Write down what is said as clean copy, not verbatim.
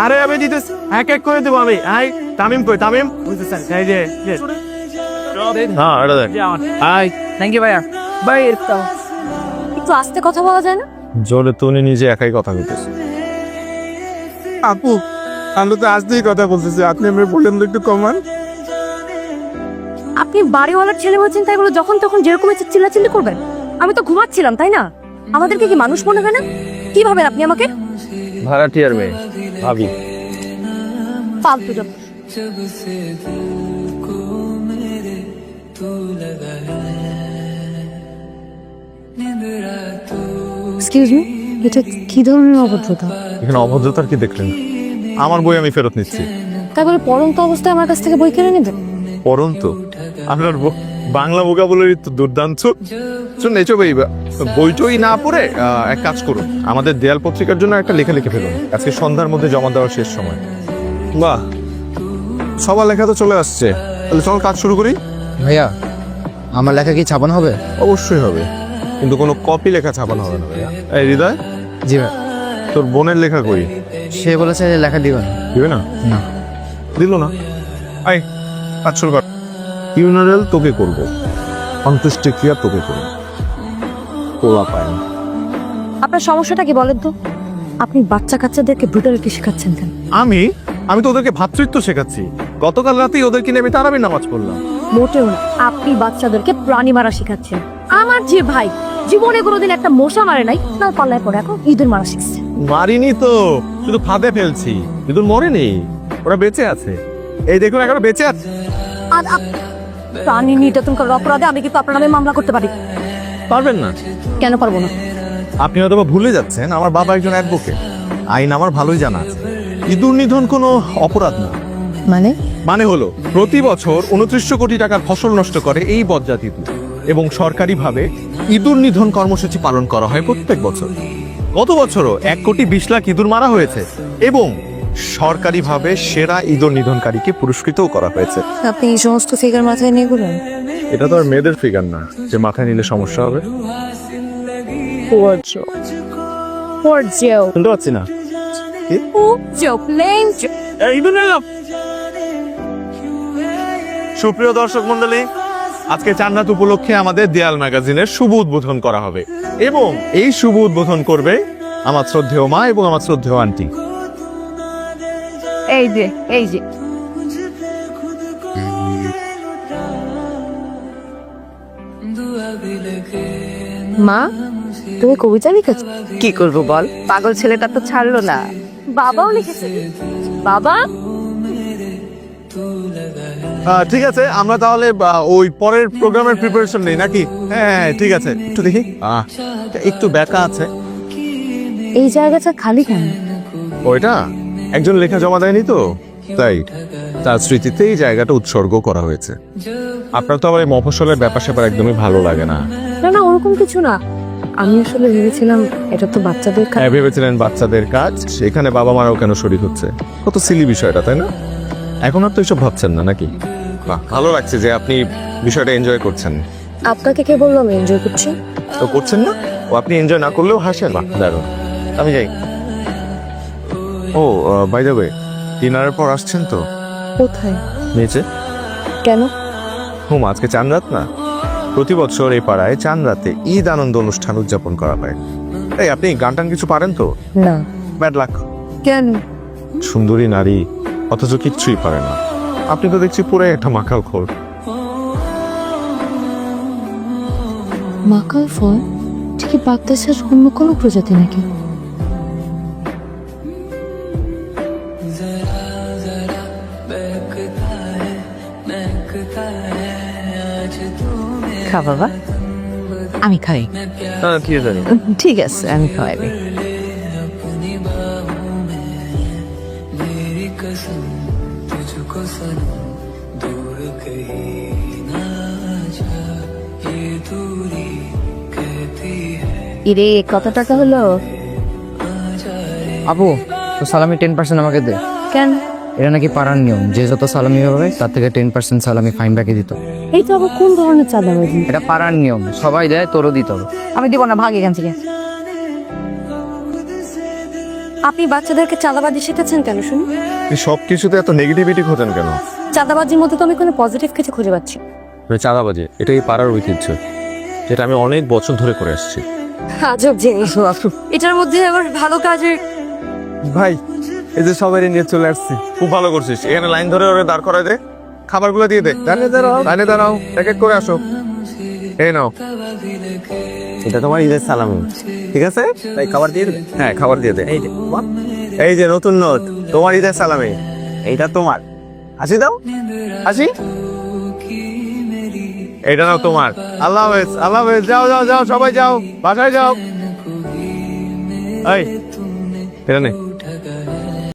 আরে আমি দিতেছি, এক এক করে দেবো আমি। আই তামিম কই, তামিম বুঝতেছেন? এই যে হ্যাঁ এটা দেখ। আই থ্যাংক ইউ ভাইয়া। ভাই একটু আস্তে কথা বলা যায় না? জোরে তুমি নিজে একাই কথা বলতেছো। আপু আমি তো আজকেই কথা বলতেছি, আপনি আমি বললেন তো একটু কমান। আপনি বাড়িওয়ালার ছেলে হচ্ছেন তাই বলে যখন তখন যেরকম ইচ্ছে চিল্লাচিল্লি করবেন? আমি তো ঘুমাচ্ছিলাম, তাই না? আমাদেরকে কি মানুষ মনে হয় না? কি ভাবেন আপনি আমাকে? ভাড়াটিয়ার মেয়ে ভাবি। ফালতু যত। এক্সকিউজ মি, এটা কি ধরনের অভদ্রতা? এখানে অভদ্রতার কি দেখলেন? আমার বই আমি ফেরত নিচ্ছি। তাই বলে পড়ন্ত অবস্থায় আমার কাছ থেকে বই কিনে নেবেন? পরন্ত আপনার বাংলা ভোকাবুলারি তো দুর্দান্ত। শুনুন এসব এই বইটই না পড়ে এক কাজ করুন, আমাদের দেয়াল পত্রিকার জন্য একটা লেখা লিখে ফেলুন। আজকে সন্ধ্যার মধ্যে জমা দেওয়ার শেষ সময়। বাহ, সবার লেখা তো চলে আসছে, তাহলে চল কাজ শুরু করি। ভাইয়া আমার লেখা কি ছাপানো হবে? অবশ্যই হবে, কিন্তু কোনো কপি লেখা ছাপানো হবে না ভাইয়া। এই হৃদয়, জি ভাই। তোর বোনের লেখা কই? সে বলেছে যে লেখা দিবেন। দিবে না? না। দিল না। আই কাজ শুরু কর। ফিউনারেল তোকে করবো, অন্ত্যেষ্টি ক্রিয়া তোকে করবো। কোলা পায় না। আপনার সমস্যাটা কি বলেন তো? আপনি বাচ্চা কাচ্চাদেরকে ব্রুটালিটি শেখাচ্ছেন কেন? আমি তো ওদেরকে ভ্রাতৃত্ব শেখাচ্ছি। গতকাল রাতেই ওদেরকে নিয়ে আমি তারাবির নামাজ পড়লাম। মোটেও না, আপনি বাচ্চাদেরকে প্রাণী মারা শেখাচ্ছেন। আমার যে ভাই জীবনে কোনোদিন একটা মশা মারে নাই, না পাল্লায় পড়ে এখন ইঁদুর মারা শিখছে। মারিনি তো, শুধু ফাঁদে ফেলছি। ইঁদুর মরেনি, ওরা বেঁচে আছে। এই দেখুন এখনো বেঁচে আছে। আর প্রাণী নির্যাতন করার অপরাধে আমি কিন্তু আপনার নামে মামলা করতে পারি। পারবেন না? কেন পারবো না? আপনি হয়তো ভুলে যাচ্ছেন, আমার বাবা একজন অ্যাডভোকেট। আইন আমার ভালোই জানা আছে। ইঁদুর নিধন কোনো অপরাধ না। মানে হলো প্রতি বছর 29 কোটি টাকার ফসল নষ্ট করে এই বজ্জাত ইঁদুর, এবং সরকারিভাবে ইঁদুর নিধন কর্মসূচি পালন করা হয় প্রত্যেক বছর। গত বছরও 1,20,00,000 ইঁদুর মারা হয়েছে, এবং সরকারিভাবে সেরা ইঁদুর নিধনকারীকে পুরস্কৃতও করা হয়েছে। আপনি এই সমস্ত ফিগার মাথায় নিয়ে ঘুরেন? এটা তো আর মেয়েদের ফিগার না যে মাথায় নিলে সমস্যা হবে। শুনতে পাচ্ছি না। সুপ্রিয় দর্শক মন্ডলী, আজকে চান্নাত উপলক্ষে আমাদের দেয়াল ম্যাগাজিনের শুভ উদ্বোধন করা হবে, এবং এই শুভ উদ্বোধন করবে আমার শ্রদ্ধেয় মা এবং আমার শ্রদ্ধেয় আন্টি। এই যে এই যে মা, তুমি কবিতা লিখেছ? কি করবো বল, পাগল ছেলেটা তো ছাড়লো না। বাবাও লিখেছে? বাবা ঠিক আছে, আমরা তাহলে ওই পরের প্রোগ্রামের প্রিপারেশন নেই নাকি? হ্যাঁ ঠিক আছে, একটু দেখি। একটু ব্যাকা আছে। এই জায়গাটা খালি কেন? ওইটা একজন লেখা জমা দেয়নি তো, তাই তার স্মৃতিতে এই জায়গাটা উৎসর্গ করা হয়েছে। আপনার তো আবার এই মফস্বলের ব্যাপার স্যাপার একদমই ভালো লাগে না। না না, ওরকম কিছু না। আমি আসলে ভেবেছিলাম এটা তো বাচ্চাদের কাজ। হ্যাঁ ভেবেছিলেন বাচ্চাদের কাজ, সেখানে বাবা মারাও কেন শরীক হচ্ছে? কত সিলি বিষয়টা, তাই না? এখন আর তো এসব ভাবছেন না নাকি? বাহ, ভালো লাগছে যে আপনি বিষয়টা এনজয় করছেন। আপনাকে কে বললো আমি এনজয় করছি? তো করছেন না? ও আপনি এনজয় না করলেও হাসেন। বাহ দারুণ। আমি যাই। ও বাই দ্য ওয়ে, ডিনারের পর আসছেন তো? কোথায়? নিচে। কেন? হুম, আজকে চাঁদ রাত না? প্রতি বছর এই পাড়ায় চাঁদ রাতে ঈদ আনন্দ অনুষ্ঠান উদযাপন করা হয়। এই আপনি গান টান কিছু পারেন তো? না। Bad luck. কেন? সুন্দরী নারী অথচ কিচ্ছুই পারে না। আপনি তো দেখছি পুরাই একটা মাকাল খোর। মাকাল ফল ঠিকই বাগদাসের অন্য কোনো প্রজাতি নাকি? খা বাবা, আমি খাই। কি জানি। ঠিক আছে, আমি খাওয়াবি। ইরে কত টাকা হলো? আপু তো সালামি 10% আমাকে দে। কেন? এটা নাকি পাড়ার নিয়ম, যে যত সালামি হবে তার থেকে 10% সালামি ফাইন বাকি দিত। এই তো আবার কোন ধরনের চাঁদাবাজি? এটা পাড়ার নিয়ম, সবাই দেয়, তোরও দিতে হবে। আমি দিব না, ভাগ এখান থেকে। আপনি বাচ্চাদেরকে চাঁদাবাজি শেখাচ্ছেন কেন শুনুন? সব কিছুতে এত নেগেটিভিটি খোঁজেন কেন? চাঁদাবাজির মধ্যে তো আমি কোনো পজিটিভ কিছু খুঁজে পাচ্ছি না। চাঁদাবাজি এটা এই পাড়ার ঐতিহ্য, যেটা আমি অনেক বছর ধরে করে আসছি। আজব জিনিস। এটার মধ্যে আবার ভালো কাজের। ভাই এই যে সবাই নিয়ে চলে আসছি। খুব ভালো করছিস, এখানে লাইন ধরে ওরে দাঁড় করায় দে, খাবারগুলো দিয়ে দে। লাইনে দাঁড়াও, এক এক করে আসো। এই নাও, এটা তোমার ঈদের সালামি, ঠিক আছে? তাই খাবার দিয়ে দে। হ্যাঁ, খাবার দিয়ে দে। এই যে নতুন নোট, তোমার ঈদের সালামি, এইটা তোমার। হাসি দাও, হাসি। এটা নাও তোমার। আল্লাহ হাফেজ, আল্লাহ হাফেজ। যাও যাও যাও, সবাই যাও, বাসায় যাও। এই এটা নে।